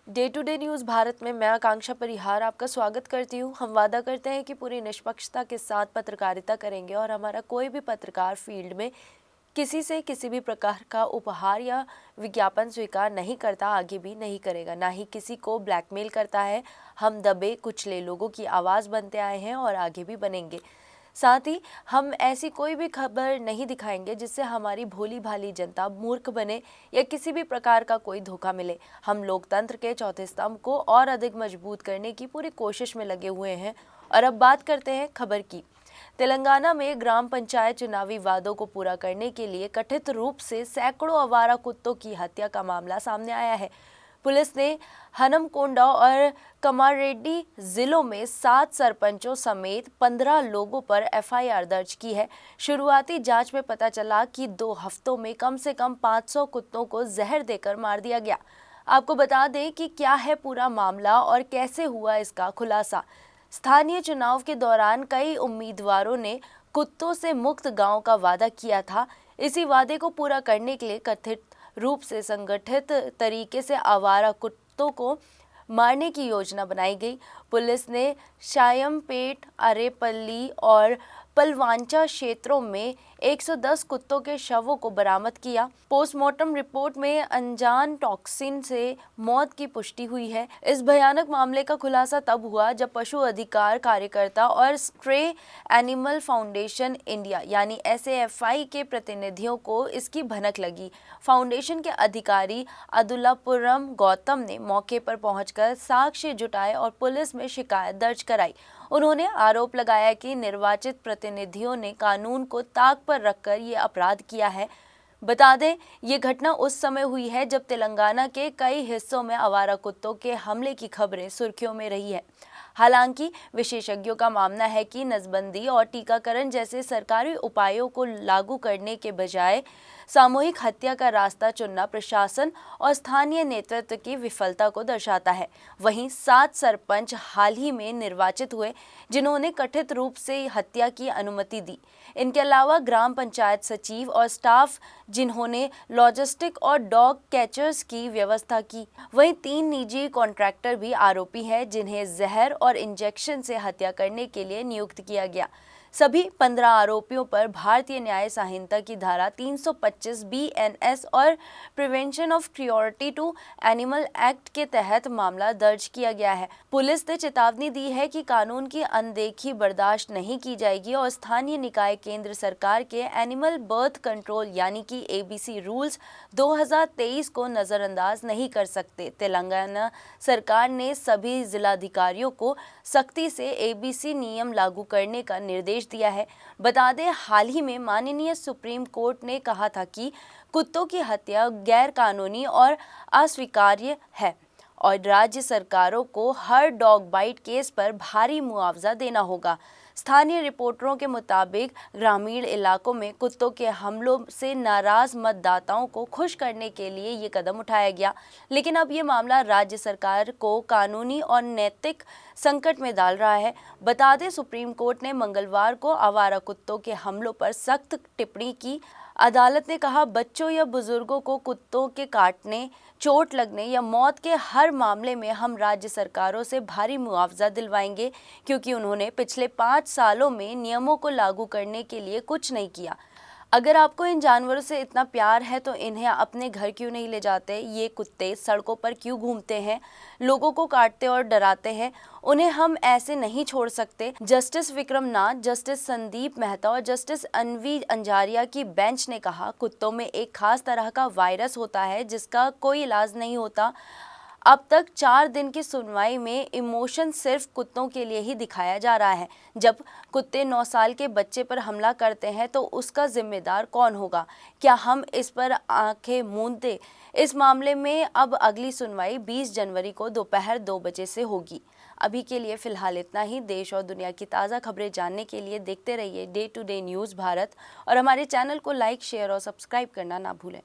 Day to day news Bharat में मैं आकांक्षा परिहार आपका स्वागत करती हूँ। हम वादा करते हैं कि पूरी निष्पक्षता के साथ पत्रकारिता करेंगे और हमारा कोई भी पत्रकार फील्ड में किसी से किसी भी प्रकार का उपहार या विज्ञापन स्वीकार नहीं करता, आगे भी नहीं करेगा, ना ही किसी को ब्लैकमेल करता है। हम दबे कुचले लोगों की आवाज़ बनते आए हैं और आगे भी बनेंगे। साथ ही हम ऐसी कोई भी खबर नहीं दिखाएंगे जिससे हमारी भोली भाली जनता मूर्ख बने या किसी भी प्रकार का कोई धोखा मिले। हम लोकतंत्र के चौथे स्तंभ को और अधिक मजबूत करने की पूरी कोशिश में लगे हुए हैं। और अब बात करते हैं खबर की। तेलंगाना में ग्राम पंचायत चुनावी वादों को पूरा करने के लिए कथित रूप से सैकड़ों आवारा कुत्तों की हत्या का मामला सामने आया है। पुलिस ने हनमकोंडा और कमारेड्डी जिलों में 7 सरपंचों समेत 15 लोगों पर एफआईआर दर्ज की है। शुरुआती जांच में पता चला कि 2 हफ्तों में कम से कम 500 कुत्तों को जहर देकर मार दिया गया। आपको बता दें कि क्या है पूरा मामला और कैसे हुआ इसका खुलासा। स्थानीय चुनाव के दौरान कई उम्मीदवारों ने कुत्तों से मुक्त गांव का वादा किया था। इसी वादे को पूरा करने के लिए कथित रूप से संगठित तरीके से आवारा कुत्तों को मारने की योजना बनाई गई। पुलिस ने शायमपेट, अरेपल्ली और पलवांचा क्षेत्रों में 110 कुत्तों के शवों को बरामद किया। पोस्टमार्टम रिपोर्ट में अनजान टॉक्सिन से मौत की पुष्टि हुई है। इस भयानक मामले का खुलासा तब हुआ जब पशु अधिकार कार्यकर्ता और स्ट्रे एनिमल फाउंडेशन इंडिया यानी SAFI के प्रतिनिधियों को इसकी भनक लगी। फाउंडेशन के अधिकारी अदुल्लापुरम गौतम ने मौके पर पहुंचकर साक्ष्य जुटाए और पुलिस में शिकायत दर्ज कराई। उन्होंने आरोप लगाया कि निर्वाचित प्रतिनिधियों ने कानून को ताक पर रखकर ये अपराध किया है। बता दें, ये घटना उस समय हुई है जब तेलंगाना के कई हिस्सों में आवारा कुत्तों के हमले की खबरें सुर्खियों में रही है। हालांकि विशेषज्ञों का मानना है कि नसबंदी और टीकाकरण जैसे सरकारी उपायों को लागू करने के बजाय सामूहिक हत्या का रास्ता चुनना प्रशासन और स्थानीय नेतृत्व की विफलता को दर्शाता है। वहीं 7 सरपंच हाल ही में निर्वाचित हुए जिन्होंने कथित रूप से हत्या की अनुमति दी। इनके अलावा ग्राम पंचायत सचिव और स्टाफ जिन्होंने लॉजिस्टिक और डॉग कैचर्स की व्यवस्था की। वहीं 3 निजी कॉन्ट्रैक्टर भी आरोपी हैं जिन्हें जहर और इंजेक्शन से हत्या करने के लिए नियुक्त किया गया। सभी 15 आरोपियों पर भारतीय न्याय संहिता की धारा 325 BNS और prevention of cruelty to animal act के तहत मामला दर्ज किया गया है। पुलिस ने चेतावनी दी है कि कानून की अनदेखी बर्दाश्त नहीं की जाएगी और स्थानीय निकाय केंद्र सरकार के एनिमल बर्थ कंट्रोल यानी कि ABC रूल्स 2023 को नजरअंदाज नहीं कर सकते। तेलंगाना सरकार ने सभी जिलाधिकारियों को सख्ती से ABC नियम लागू करने का निर्देश दिया है। बता दें, हाल ही में माननीय सुप्रीम कोर्ट ने कहा था कि कुत्तों की हत्या गैर कानूनी और अस्वीकार्य है और राज्य सरकारों को हर डॉग बाइट केस पर भारी मुआवजा देना होगा। स्थानीय रिपोर्टरों के मुताबिक ग्रामीण इलाकों में कुत्तों के हमलों से नाराज मतदाताओं को खुश करने के लिए ये कदम उठाया गया, लेकिन अब ये मामला राज्य सरकार को कानूनी और नैतिक संकट में डाल रहा है। बता दें, सुप्रीम कोर्ट ने मंगलवार को आवारा कुत्तों के हमलों पर सख्त टिप्पणी की। अदालत ने कहा, बच्चों या बुजुर्गों को कुत्तों के काटने, चोट लगने या मौत के हर मामले में हम राज्य सरकारों से भारी मुआवजा दिलवाएंगे क्योंकि उन्होंने पिछले 5 सालों में नियमों को लागू करने के लिए कुछ नहीं किया। अगर आपको इन जानवरों से इतना प्यार है तो इन्हें अपने घर क्यों नहीं ले जाते? ये कुत्ते सड़कों पर क्यों घूमते हैं, लोगों को काटते और डराते हैं? उन्हें हम ऐसे नहीं छोड़ सकते। जस्टिस विक्रम नाथ, जस्टिस संदीप मेहता और जस्टिस अनवी अंजारिया की बेंच ने कहा, कुत्तों में एक खास तरह का वायरस होता है जिसका कोई इलाज नहीं होता। अब तक 4 दिन की सुनवाई में इमोशन सिर्फ कुत्तों के लिए ही दिखाया जा रहा है। जब कुत्ते 9 साल के बच्चे पर हमला करते हैं तो उसका जिम्मेदार कौन होगा? क्या हम इस पर आंखें मूंद दें? इस मामले में अब अगली सुनवाई 20 जनवरी को दोपहर 2 बजे से होगी। अभी के लिए फिलहाल इतना ही। देश और दुनिया की ताज़ा खबरें जानने के लिए देखते रहिए day to day news Bharat और हमारे चैनल को लाइक, शेयर और सब्सक्राइब करना ना भूलें।